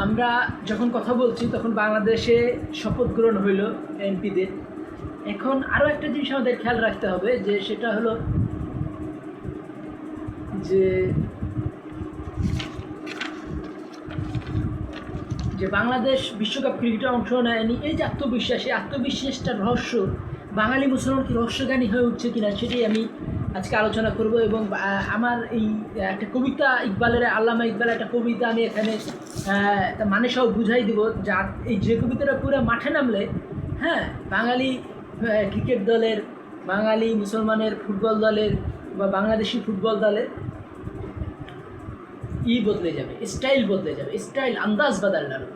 আমরা যখন কথা বলছি তখন বাংলাদেশে শপথ গ্রহণ হইল এমপিদের। এখন আরও একটা জিনিস আমাদের খেয়াল রাখতে হবে, যে সেটা হলো যে বাংলাদেশ বিশ্বকাপ ক্রিকেটে অংশ নেয়নি। এই যে আত্মবিশ্বাস, এই আত্মবিশ্বাসটার রহস্য বাঙালি মুসলমান কি রহস্যজ্ঞানী হয়ে উঠছে কিনা সেটাই আমি আজকে আলোচনা করব। এবং আমার এই একটা কবিতা, ইকবালের, আল্লামা ইকবালের একটা কবিতা আমি এখানে মানে সব বুঝাই দেবো। যা এই যে কবিতাটা পুরো মাঠে নামলে, হ্যাঁ, বাঙালি ক্রিকেট দলের, বাঙালি মুসলমানের ফুটবল দলের বা বাংলাদেশি ফুটবল দলের বদলে যাবে, স্টাইল বদলে যাবে, স্টাইল আন্দাজ বদল ডালো।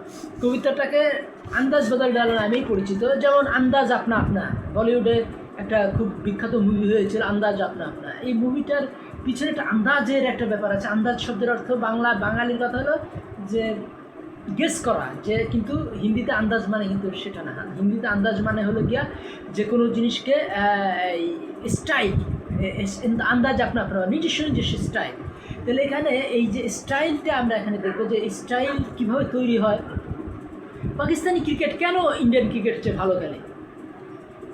কবিতাটাকে আন্দাজ বদল ডালো নামেই পরিচিত। যেমন আন্দাজ আপনা আপনা, বলিউডে একটা খুব বিখ্যাত মুভি হয়েছিল আন্দাজ আপনা আপনা। এই মুভিটার পিছনে একটা আন্দাজের একটা ব্যাপার আছে। আন্দাজ শব্দের অর্থ বাঙালির কথা হলো যে গেস করা, যে কিন্তু হিন্দিতে আন্দাজ মানে কিন্তু সেটা না। হিন্দিতে আন্দাজ মানে হলো গিয়া যে কোনো জিনিসকে স্টাইল, আন্দাজ আপনা আপনা, নিজস্ব নিজস্ব স্টাইল। তাহলে এখানে এই যে স্টাইলটা আমরা এখানে দেখবো, যে স্টাইল কীভাবে তৈরি হয়। পাকিস্তানি ক্রিকেট কেন ইন্ডিয়ান ক্রিকেট চেয়ে ভালো খেলে?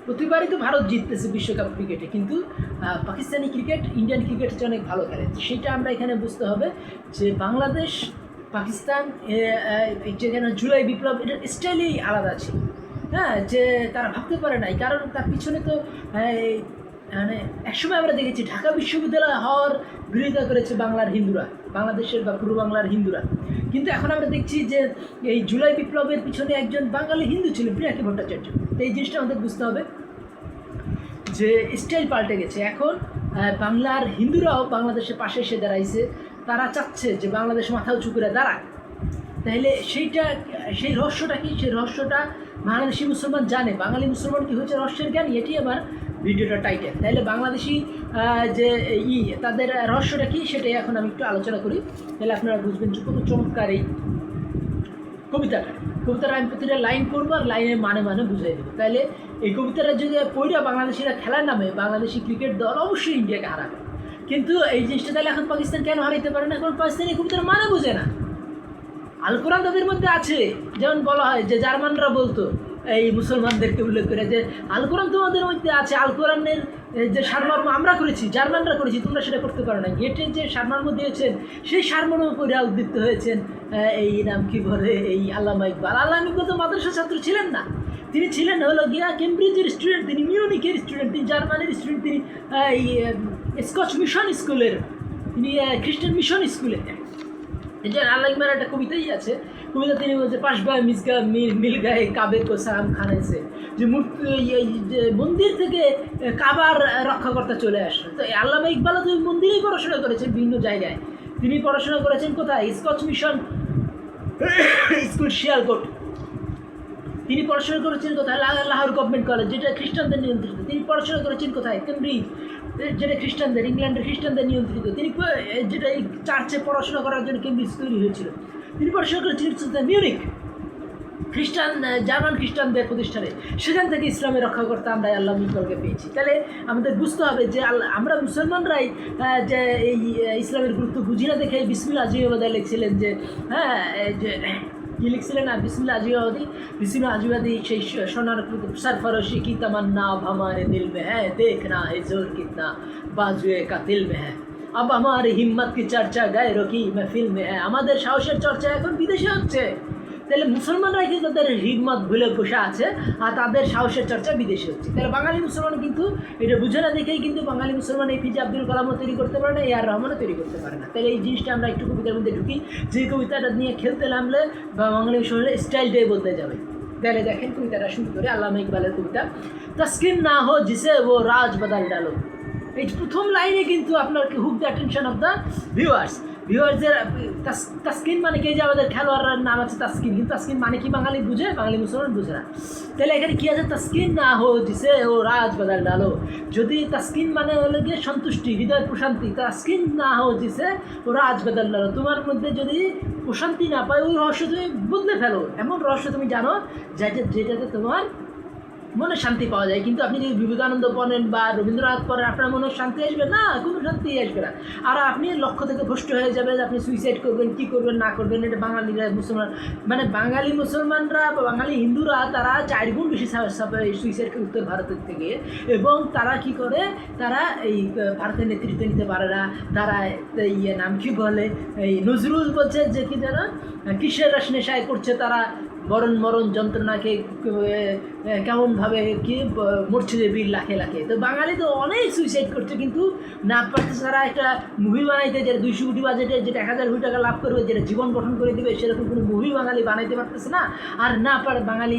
প্রতিবারই তো ভারত জিততেছে বিশ্বকাপ ক্রিকেটে, কিন্তু পাকিস্তানি ক্রিকেট ইন্ডিয়ান ক্রিকেট চেয়ে অনেক ভালো খেলে। সেটা আমরা এখানে বুঝতে হবে যে বাংলাদেশ পাকিস্তান যেখানে জুলাই বিপ্লব, এটার স্টাইলেই আলাদা ছিল। হ্যাঁ, যে তারা ভাবতে পারে নাই, কারণ তার পিছনে তো মানে একসময় আমরা দেখেছি ঢাকা বিশ্ববিদ্যালয় হওয়ার বিরোধিতা করেছে বাংলার হিন্দুরা, বাংলাদেশের বা পূর্ব বাংলার হিন্দুরা। কিন্তু এখন আমরা দেখছি যে এই জুলাই বিপ্লবের পিছনে একজন বাঙালি হিন্দু ছিলেন, পিনাকি ভট্টাচার্য। তো এই জিনিসটা আমাদের বুঝতে হবে যে স্টাইল পাল্টে গেছে। এখন বাংলার হিন্দুরাও বাংলাদেশের পাশে এসে দাঁড়াইছে। তারা চাচ্ছে যে বাংলাদেশ মাথা উঁচু করে দাঁড়ায়। তাহলে সেই রহস্যটা কি? সেই রহস্যটা বাংলাদেশি মুসলমান জানে। বাঙালি মুসলমান কি হচ্ছে রহস্যের জ্ঞানী? এটি আমার ভিডিওটা টাইটেল। তাহলে বাংলাদেশি যে তাদের রহস্যটা কি সেটাই এখন আমি একটু আলোচনা করি। তাহলে আপনারা বুঝবেন যে কত চমৎকার এই কবিতাটা আমি প্রতিটা লাইন করবো আর লাইনের মানে বুঝাই দেবো। তাহলে এই কবিতাটা যদি পড়া বাংলাদেশিরা খেলার নামে বাংলাদেশি ক্রিকেট দল অবশ্যই ইন্ডিয়াকে হারাবে। কিন্তু এই জিনিসটা তাহলে এখন পাকিস্তান কেন হারাইতে পারে না? কারণ পাকিস্তান এই কবিতার মানে বোঝে না। আল কোরআন তাদের মধ্যে আছে। যেমন বলা হয় যে জার্মানরা বলতো এই মুসলমানদেরকে উল্লেখ করে যে আল কোরআন তোমাদের মধ্যে আছে, আল কোরআনের যে সারমর্ম আমরা করেছি, জার্মানরা করেছি, তোমরা সেটা করতে পারো না। গেটের যে সারমর্ম দিয়েছেন সেই সারমর্ম করে উদ্দীপ্ত হয়েছেন এই নাম কি বলে এই আল্লামা ইকবাল। আল্লামা ইকবাল তো মাদ্রাসা ছাত্র ছিলেন না, তিনি ছিলেন হলো গিয়া কেমব্রিজের স্টুডেন্ট, তিনি মিউনিকের স্টুডেন্ট, তিনি জার্মানির স্টুডেন্ট, তিনি এই স্কচ মিশন স্কুলের, তিনি খ্রিস্টান মিশন স্কুলে। এই যে আল্লাহ ইকবালের একটা কবিতাই আছে, কবিতা তিনি বলছে পাশবায় মিসগা মিল গায়ে কাবে কো সালাম খানাইছে, যে মন্দির থেকে কাবার রক্ষাকর্তা চলে আসে। তো আল্লামা ইকবালও তো মন্দিরেই পড়াশোনা করেছেন বিভিন্ন জায়গায়। তিনি পড়াশোনা করেছেন কোথায়? Scotch mission school Sialkot. তিনি পড়াশোনা করেছেন কোথায়? লাহোর গভর্নমেন্ট কলেজ, যেটা খ্রিস্টানদের নিয়ন্ত্রিত। তিনি পড়াশোনা করেছেন কোথায়? কেমব্রিজ, যেটা খ্রিস্টানদের, ইংল্যান্ডের খ্রিস্টানদের নিয়ন্ত্রিত। তিনি যেটা এই চার্চে পড়াশোনা করার জন্য কেমব্রিজ তৈরি হয়েছিল। তিনি পড়াশোনা করেছিলেন মিউনিক, জার্মান খ্রিস্টানদের প্রতিষ্ঠানে। সেখান থেকে ইসলামের রক্ষাকর্তা আমরা আল্লামা ইকবালকে পেয়েছি। তাহলে আমাদের বুঝতে হবে যে আমরা মুসলমানরাই যে এই ইসলামের গুরুত্ব বুঝি না দেখে বিসমিল্লাহ আজিবাদী লিখছিলেন, যে হ্যাঁ যে কি লিখছিলেন না, বিসমিল্লাহ আজিবাদী সেই সোনার সরফরোশি কি তমন্না अब हमारे दिल में है देखना है जोर कितना बाजुए का दिल में है अब हमारी हिम्मत की चर्चा गैरों की महफिल में है। আমাদের সাহসের চর্চা এখন বিদেশে হচ্ছে। তাহলে মুসলমানরাই কিন্তু তাদের হিম্মত ভুলে বসে আছে আর তাদের সাহসের চর্চা বিদেশে হচ্ছে। তাহলে বাঙালি মুসলমান কিন্তু এটা বুঝে না দেখেই কিন্তু বাঙালি মুসলমান এপিজে আব্দুল কালামও তৈরি করতে পারে না, আর রহমানও তৈরি করতে পারে না। তাহলে এই জিনিসটা আমরা একটু কবিতার মধ্যে ঢুকি, যে কবিতাটা নিয়ে খেলতে নামলে বা বাঙালি মুসলমানের স্টাইলটাই বলতে যাবে। তাহলে দেখেন কবিতাটা শুরু করে আল্লামা ইকবালের কবিতা, তস্কিন না হো জিসে ও রাজ বদল ডালো। এই প্রথম লাইনে কিন্তু আপনার hook the attention of the ভিউয়ার্সদের। তাসকিন মানে কি? যে আমাদের খেলোয়াড়ের নাম আছে তাসকিন, কিন্তু তাসকিন মানে কি বাঙালি বুঝে, বাঙালি মুসলমান বুঝে না। তাহলে এখানে কি আছে? তাসকিন না হো জিসে ও রাজ বদল ডালো। যদি তাসকিন মানে হলো গিয়ে সন্তুষ্টি, হৃদয়ের প্রশান্তি, তাসকিন না হো জিসে ও রাজ বদল ডালো। তোমার মধ্যে যদি প্রশান্তি না পায়, ওই রহস্য তুমি বদলে ফেলো। এমন রহস্য তুমি জানো যেটাতে তোমার মনে শান্তি পাওয়া যায়। কিন্তু আপনি যদি বিবেকানন্দ পড়েন বা রবীন্দ্রনাথ পড়েন, আপনার মনে শান্তি আসবে না, কোনো শান্তি আসবে না। আর আপনি লক্ষ্য থেকে ভ্রষ্ট হয়ে যাবে যে আপনি সুইসাইড করবেন, কী করবেন না করবেন। এটা বাঙালিরা মুসলমান, মানে বাঙালি মুসলমানরা বা বাঙালি হিন্দুরা তারা 4 গুণ বেশি সুইসাইড করে উত্তর ভারতের থেকে। এবং তারা কি করে, তারা এই ভারতের নেতৃত্ব নিতে পারে না। তারা নাম কি বলে, এই নজরুল বলছে যে কি যেন কিসের রস নেশায় করছে তারা, মরণ যন্ত্রণাকে কেমনভাবে কি মরছে যে বীর লাখে লাখে। তো বাঙালি তো অনেক সুইসাইড করছে, কিন্তু না পারতেছে তারা একটা মুভি বানাইতে, যেটা 200 কোটি বাজেটে, যেটা 1000 কোটি টাকা লাভ করবে, যেটা জীবন গঠন করে দেবে, সেরকম কোনো মুভি বাঙালি বানাইতে পারতেছে না। আর না পারে বাঙালি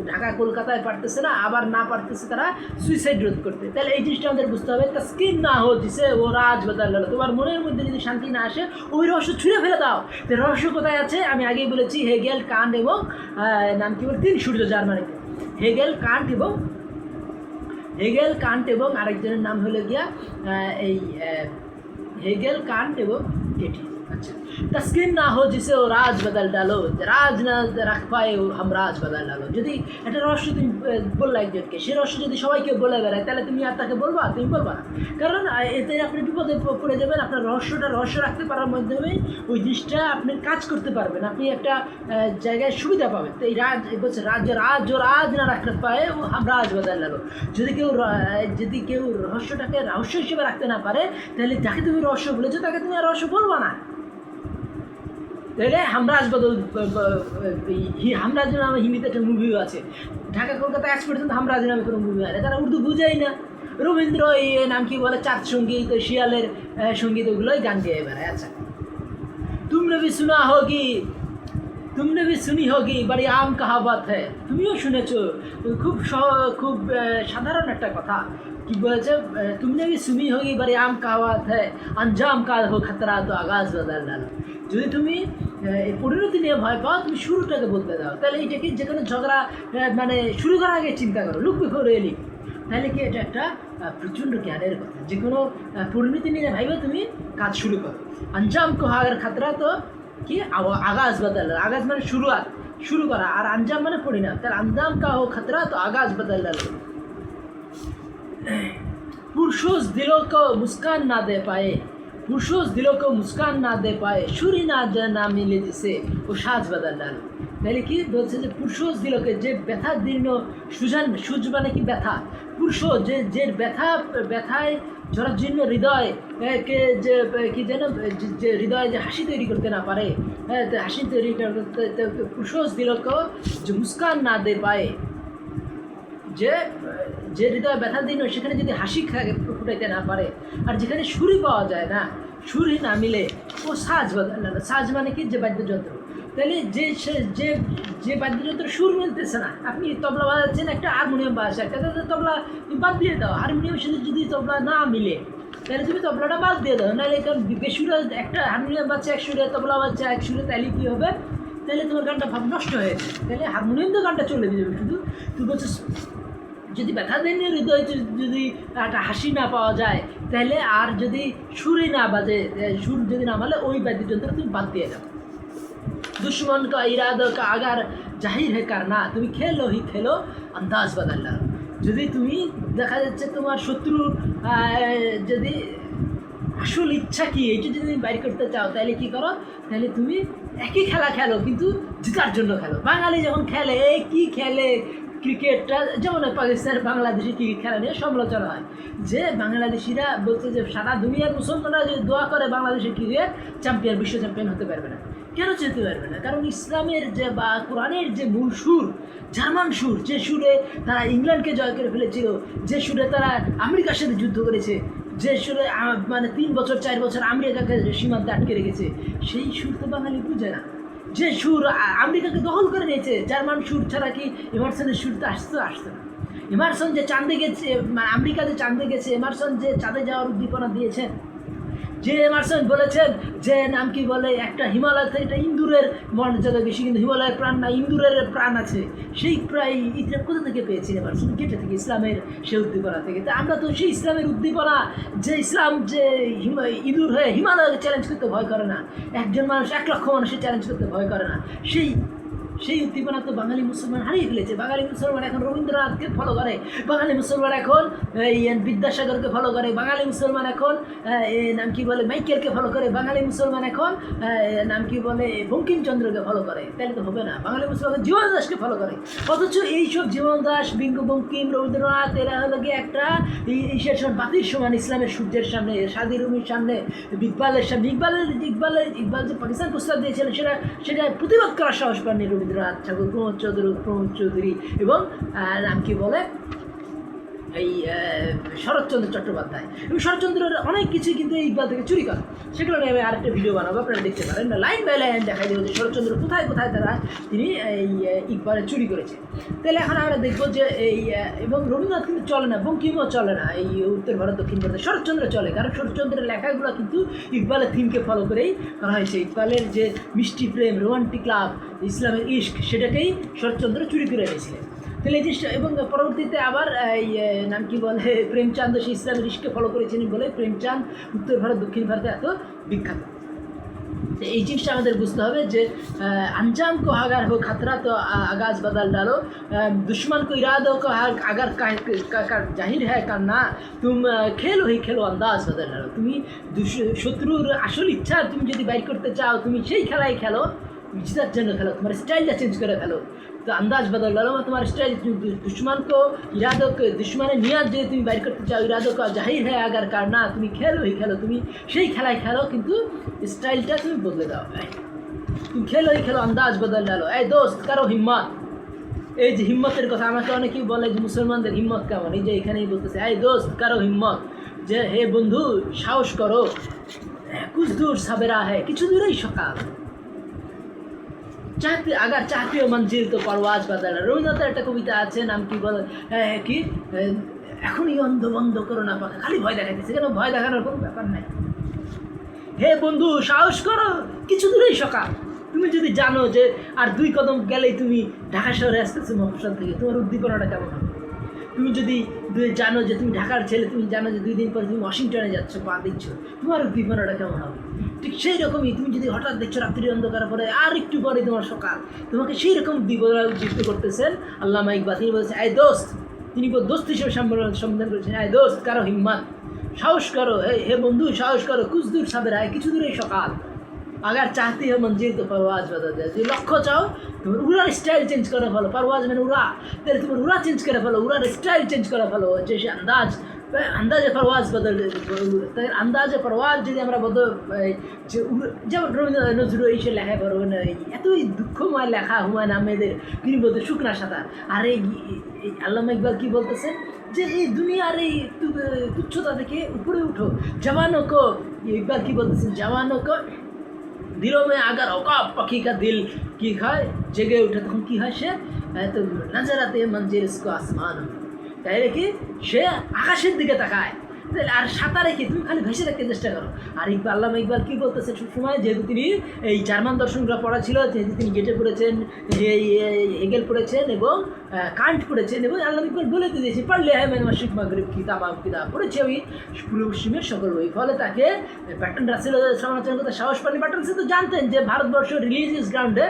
ঢাকা কলকাতায় পারতেছে না, আবার না পারতেছে তারা সুইসাইড রোধ করতে। তাহলে এই জিনিসটা আমাদের বুঝতে হবে। তা স্কিন না হচ্ছে ও রাজ বদল, তোমার মনের মধ্যে যদি শান্তি না আসে ওই রহস্য ছুঁড়ে ফেলে দাও। তো রহস্য কোথায় আছে আমি আগেই বলেছি, হেগেল, কান্ট এবং নাম কি বলে 3 সূর্য জার্মানিতে। হেগেল, কান্ট এবং আরেকজনের নাম হলো গিয়া এই हेगेल, कांट एवं केटी। अच्छा, तस्किन ना हो जिसे वो राज बदल डालो, राज ना रख पाए हम राज बदल डालो। যদি একটা রহস্য তুমি বললা একজনকে, সেই রহস্য যদি সবাইকে বলে বেড়ায়, তাহলে তুমি আর তাকে বলবা? তুমি বলবা না, কারণ এতে আপনি বিপদে পড়ে যাবেন। আপনার রহস্য রাখতে পারার মাধ্যমে ওই জিনিসটা আপনি কাজ করতে পারবেন, আপনি একটা জায়গায় সুবিধা পাবেন। তো এই বলছে রাজ না রাখতে পারে ও হাম রাজ বদল ডালো। যদি কেউ রহস্যটাকে রহস্য হিসেবে রাখতে না পারে, তাহলে যাকে তুমি রহস্য বলেছো তাকে তুমি আর রহস্য বলবা না। তাহলে হামরাজ বদল, হামরাজ নামে হিন্দিতে একটা মুভিও আছে। ঢাকা কলকাতা আজ পর্যন্ত হামরাজ নামে কোনো মুভি হয় না, তারা উর্দু বুঝেই না। রবীন্দ্র এই নাম কি বলে, চাঁদ সঙ্গীত, শিয়ালের সঙ্গীত, ওগুলোই গান গেয়ে বেড়ায়। আচ্ছা, তুমনে भी सुनी होगी बड़ी आम कहावत है। তুমিও শুনেছো, খুব সাধারণ একটা কথা। কি বলছে, तुमने भी सुनी होगी बड़ी आम कहावत है, अंजाम का हो खतरा तो आगाज बदल डालो। যদি তুমি পরিণতি নিয়ে ভয় পাও, তুমি শুরুটাকে বদলে দাও। তাহলে এইটাকে যে কোনো ঝগড়া মানে শুরু করার আগে চিন্তা করো, লুক বিফোর এলি। তাহলে কি এটা একটা প্রচণ্ড জ্ঞানের কথা। যে কোনো পরিণতি নিয়ে ভাইবে তুমি কাজ শুরু করো। अंजाम को अगर खतरा तो কি আগাজ বদল, আগাজ মানে শুরু করা, আর আঞ্জাম মানে পরিণাম। তার আঞ্জাম কা হো খতরা তো আগাজ বদল ডালো। पुरुषों दिलों को मुस्कान ना दे पाए, छुरी ना मिले जिसे वो साज बदल डालो। তাহলে কি বলছে যে পুরুষ দিলকে, যে ব্যথা দীর্ণ সুজ মানে কি ব্যথা, পুরুষ যে ব্যথায় জরাজীর্ণ হৃদয় কে যে কি যেন যে হৃদয় যে হাসি তৈরি করতে না পারে, হাসি তৈরি করতে পুরুষ দিলকে যে মুস্কান না দে পায়, যে হৃদয় ব্যথা দিন সেখানে যদি হাসি ফুটাইতে না পারে, আর যেখানে সুরি পাওয়া যায় না, সুরি না মিলে ও সাজ বদল। সাজ মানে কি, যে বাদ্যযন্ত্র। তাহলে যে বাদ্যযন্ত্র সুর মিলতেছে না, আপনি তবলা বাজাচ্ছেন, একটা হারমোনিয়াম বাজাচ্ছে, একটা তবলা তুমি বাদ দিয়ে দাও। হারমোনিয়ামের সাথে যদি তবলা না মিলে, তাহলে তুমি তবলাটা বাদ দিয়ে দাও। নাহলে কারণ বেসুরে একটা হারমোনিয়াম বাজছে, এক সুরে তবলা বাজছে এক সুরে, তাহলে কী হবে, তাহলে তোমার গানটা ভাব নষ্ট হয়েছে। তাহলে হারমোনিয়াম তো গানটা চলে যাবে শুধু। তুই বলছিস যদি ব্যথা দেন হৃদয়, যদি একটা হাসি না পাওয়া যায়, তাহলে আর যদি সুরে না বাজে, সুর যদি না বলে, ওই বাদ্যযন্ত্র তুমি বাদ দিয়ে দাও। दुश्मन का इरादा का अगर जाहिर है करना, তুমি খেলো আন্দাজ বদল ডালো। যদি তুমি দেখা যাচ্ছে তোমার শত্রুর যদি আসল ইচ্ছা কি, এটা যদি তুমি বাইর করতে চাও, তাহলে কি করো, তাহলে তুমি একই খেলা খেলো, কিন্তু জেতার জন্য খেলো। বাঙালি যখন খেলে, কি খেলে ক্রিকেটটা, যেমন পাকিস্তান বাংলাদেশি ক্রিকেট খেলা নিয়ে সমালোচনা হয়, যে বাংলাদেশিরা বলছে যে সারা দুনিয়ার মুসলমানরা যে দোয়া করে বাংলাদেশের ক্রিকেট বিশ্ব চ্যাম্পিয়ন হতে পারবে না। কেন যেতে পারবে না? কারণ ইসলামের যে বা কোরআনের যে মূল সুর, জার্মান সুর, যে সুরে তারা ইংল্যান্ডকে জয় করে ফেলেছিল, যে সুরে তারা আমেরিকার সাথে যুদ্ধ করেছে, যে সুরে মানে 3 বছর 4 বছর আমেরিকাকে সীমান্তে আটকে রেখেছে, সেই সুর তো বাঙালি বুঝে না। যে সুর আমেরিকাকে দখল করে নিয়েছে, জার্মান সুর ছাড়া কি এমারসনের সুর তো আসতো না। এমারসন যে চাঁদে গেছে, মানে আমেরিকা যে চাঁদে গেছে, এমারসন যে চাঁদে যাওয়ার উদ্দীপনা দিয়েছেন, যে এমারসন বলেছেন যে নাম কি বলে, একটা হিমালয় থেকে একটা ইন্দুরের মর্যাদা বেশি, কিন্তু হিমালয়ের প্রাণ না, ইন্দুরের প্রাণ আছে। সেই প্রায় ইতিহাস কোথা থেকে পেয়েছেন এমারসন? কেটে থেকে, ইসলামের সেই উদ্দীপনা থেকে। তা আমরা তো সেই ইসলামের উদ্দীপনা, যে ইসলাম যে ইঁদুর হয়ে হিমালয়কে চ্যালেঞ্জ করতে ভয় করে না, একজন মানুষ 1 লক্ষ মানুষের চ্যালেঞ্জ করতে ভয় করে না, সেই সেই উদ্দীপনা তো বাঙালি মুসলমান হারিয়ে ফেলেছে। বাঙালি মুসলমান এখন রবীন্দ্রনাথকে ফলো করে, বাঙালি মুসলমান এখন এই বিদ্যাসাগরকে ফলো করে, বাঙালি মুসলমান এখন নাম কি বলে মাইকেলকে ফলো করে, বাঙালি মুসলমান এখন নাম কি বলে বঙ্কিমচন্দ্রকে ফলো করে। তাহলে তো হবে না। বাঙালি মুসলমান জীবন দাসকে ফলো করে, অথচ এইসব জীবন দাস, বঙ্কিম, রবীন্দ্রনাথ এরা হলো গিয়ে একটা ঈশের সমান বাতির সমান ইসলামের সূর্যের সামনে, সাদি রুমির সামনে, ইকবালের সামনে। ইকবাল যে পাকিস্তান প্রস্তাব দিয়েছিলেন সেটা প্রতিবাদ করার সাহস পাননি রবীন্দ্রনাথ ঠাকুর, প্রমোদ চৌধুরী এবং নাম কি বলে এই শরৎচন্দ্র চট্টোপাধ্যায়। এবং শরৎচন্দ্রের অনেক কিছুই কিন্তু ইকবাল থেকে চুরি করে। সেগুলো নিয়ে আমি আরেকটা ভিডিও বানাবো, আপনারা দেখতে পারেন। লাইন বাই লাইন দেখাই দেবো যে শরৎচন্দ্র কোথায় কোথায় তিনি এই ইকবালের চুরি করেছে। তাহলে এখন আমরা দেখবো যে এই এবং রবীন্দ্রনাথ কিন্তু চলে না, বঙ্কিমও চলে না এই উত্তর ভারত দক্ষিণ ভারতে, শরৎচন্দ্র চলে। কারণ শরৎচন্দ্রের লেখাগুলো কিন্তু ইকবালের থিমকে ফলো করেই করা হয়েছে। ইকবালের যে মিষ্টি প্রেম, রোমান্টিক লাভ, ইসলামের ইশক, সেটাকেই শরৎচন্দ্র চুরি করে এনেছিলেন। তাহলে এই জিনিসটা, এবং পরবর্তীতে আবার এই নাম কি বলে প্রেমচাঁদ সেই ইসলামের ইশকে ফলো করেছেন বলে প্রেমচাঁদ উত্তর ভারত দক্ষিণ ভারতে এত বিখ্যাত। এই জিনিসটা আমাদের বুঝতে হবে যে अंजाम को अगर हो खतरा तो आगाज बदल डालो, दुश्मन को इरादों को अगर जाहिर है करना, तुम खेलो ही खेलो अंदाज बदल डालो। তুমি শত্রুর আসল ইচ্ছা তুমি যদি বাইর করতে চাও, তুমি সেই খেলাই খেলো, जितार जন্য খেলো, তোমার স্টাইলটা চেঞ্জ করে ফেলো। तो अंदाज बदल डालो, तुम्हारा स्टाइल दुश्मन को इरादों को, दुश्मन नियत जो तुम বাইর করতে চাও, इरादों का जाहिर है अगर करना, তুমি খেলো ही খেলো, তুমি সেই খেলাই খেলো, কিন্তু স্টাইলটা তুমি বদলে দাও। তুমি খেলো ही খেলো, अंदाज बदल डालो। এই দোস্ত কারো হিম্মত, এই যে হিম্মতের কথা আমাকে অনেকেই বলে যে মুসলমানদের হিম্মত কেমন, এই যে এখানেই বলতেছে এই দোস্ত কারো হিম্মত, যে হে বন্ধু সাহস করো, कुछ दूर सवेरा है, কিছু দূরেই সকাল, চাহতে আগার চাহতে মঞ্জিল তো পরওয়াজ বাদাল। রবীন্দ্রনাথের একটা কবিতা আছে, নাম কি বলে কি, এখনই অন্ধ বন্ধ করো না পাখা, খালি ভয় দেখাইতেছে। কেন ভয় দেখানোর কোনো ব্যাপার নাই। হে বন্ধু সাহস করো, কিছু দূরেই সকাল। তুমি যদি জানো যে আর 2 কদম গেলেই তুমি ঢাকা শহরে আসতেছো মফস্বল থেকে, তোমার উদ্দীপনাটা কেমন হবে? তুমি যদি জানো যে তুমি ঢাকার ছেলে, তুমি জানো যে 2 দিন পরে তুমি ওয়াশিংটনে যাচ্ছ, পা দিচ্ছ, তোমার উদ্দীপনাটা কেমন হবে? ঠিক সেই রকমই তুমি যদি হঠাৎ দেখছো রাত্রি অন্ধকার পরে আর একটু পরে তোমার সকাল, তোমাকে সেই রকম উদ্দীপনা উজ্জীবিত করতেছেন আল্লামা ইকবাল। তিনি বলছেন এই দোস্ত, তিনি দোস্ত হিসেবে সম্বোধন করেছেন, এই দোস্ত কারো হিম্মত, সাহস করো, হে বন্ধু সাহস করো, কুছ দূর সাবেরা, কিছু দূরেই সকাল, আগার চাহতে হয় মঞ্জিল তো পরওয়াজ বদল যায়। যদি লক্ষ্য চাও, তোমার উড়ার স্টাইল চেঞ্জ করে ফেলো, পরওয়াজ মানে উড়া, তাহলে তোমার উড়া চেঞ্জ করে ফেলো, উড়ার স্টাইল চেঞ্জ করে ফেলো, যে সে अंदाज़े परवाज बदल, अंदाज़े परवाज যদি আমরা যেমন রবীন্দ্রনাথ নজরুল এই সে লেখা পারবো না, এতই দুঃখময় লেখা হুমায়ুন আহমেদের, তিনি বলতে শুকনা সাঁতার। আর এই আল্লামা ইকবাল কি বলতেছেন যে এই দুনিয়ার এই তুচ্ছতা থেকে উপরে উঠো, জওয়ানোं को, ইকবাল কি বলতেছেন, জওয়ানোं को दिलों में अगर औकाफ पखी का दिल কি হয় জেগে উঠে, তখন কি হয়, সে তো নজর আতে মঞ্জিল इसको आसमान, তাইলে কি সে আকাশের দিকে তাকায়। আর সাঁতারে কি তুমি খালি ভেসে রাখতে চেষ্টা করো। আর আল্লামা ইকবাল কী বলতেছে সবসময়, যেহেতু তিনি এই জার্মান দর্শনগুলো পড়া ছিল, যেহেতু তিনি গেটে পড়েছেন, হেগেল পড়েছেন এবং কান্ট পড়েছেন, এবং আল্লামা ইকবাল বলে দিয়েছে পড়লে হ্যাঁ মানে মাসিক মাগরিব কি তামাম কিতাব পড়েছে ওই পূর্ব পশ্চিমের সকল বই। ফলে তাকে বার্ট্রান্ড রাসেল সমালোচনা করতে সাহস পাননি। বার্ট্রান্ড রাসেল তো জানতেন যে ভারতবর্ষ রিলিজিয়াস গ্রাউন্ডে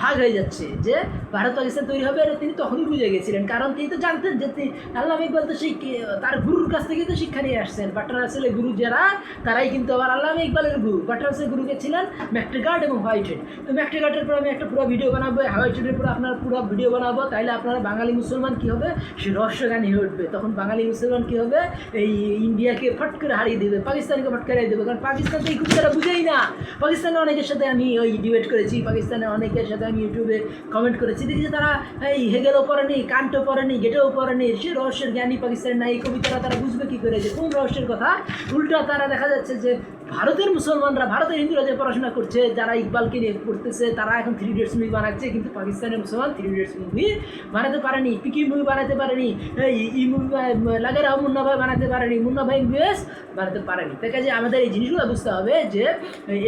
ভাগ হয়ে যাচ্ছে, যে ভারত পাকিস্তান তৈরি হবে, এটা তিনি তখনই বুঝে গেছিলেন। কারণ তিনি তো জানতেন যে আল্লামা ইকবাল তো সেই তার গুরুর কাছ থেকে তো শিক্ষা নিয়ে আসছেন। বার্ট্রান্ড রাসেলের গুরু যারা, তারাই কিন্তু আবার আল্লামা ইকবালের গুরু। বার্ট্রান্ড রাসেলের গুরুকে ছিলেন ম্যাকটেগার্ড এবং হোয়াইটহেড। তো ম্যাকটেগার্ডের পর আমি একটা পুরো ভিডিও বানাবো, হোয়াইটহেডের পর আপনার পুরো ভিডিও বানাবো। তাইলে আপনারা বাঙালি মুসলমান কী হবে, সে রহস্যগানী হয়ে উঠবে। তখন বাঙালি মুসলমান কী হবে, এই ইন্ডিয়াকে ফট করে হারিয়ে দেবে, পাকিস্তানকে ফট করে হারিয়ে দেবে। কারণ পাকিস্তান তো এই কুত্তারা বুঝেই না। পাকিস্তানে অনেকের সাথে আমি ওই ডিবেট করেছি, পাকিস্তানে অনেকের সাথে আমি ইউটিউবে কমেন্ট করেছি, দেখি যে তারা এই হেগেলও পড়েনি, কান্টও পড়েনি, গেটেও পড়েনি, সে রহস্যের জ্ঞানী পাকিস্তানের নাই। এই কবিতাটা তারা বুঝবে কী করে যে কোন রহস্যের কথা? উল্টা তারা দেখা যাচ্ছে যে ভারতের মুসলমানরা, ভারতের হিন্দুরা যে পড়াশোনা করছে, যারা ইকবালকে নিয়ে পড়তেছে, তারা এখন 3 ইডিয়টস মুভি বানাচ্ছে, কিন্তু পাকিস্তানের মুসলমান 3 ইডিয়টস মুভি বানাতে পারেনি, পিকি মুভি বানাতে পারেনি, এই মুভি লাগে রাও মুন্না ভাই বানাতে পারেনি, মুন্না ভাই ইংরেজ বানাতে পারেনি। তাই কাজে আমাদের এই জিনিসগুলো বুঝতে হবে যে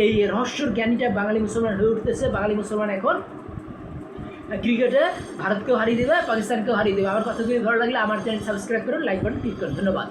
এই রহস্যর জ্ঞানীটা বাঙালি মুসলমান হয়ে উঠতেছে। বাঙালি মুসলমান এখন ক্রিকেটে ভারতকেও হারিয়ে দেবে, পাকিস্তানকেও হারিয়ে দেবে। আমার কথাগুলি ভালো লাগলে আমার চ্যানেল সাবস্ক্রাইব করুন, লাইক বাটন ক্লিক করুন। ধন্যবাদ।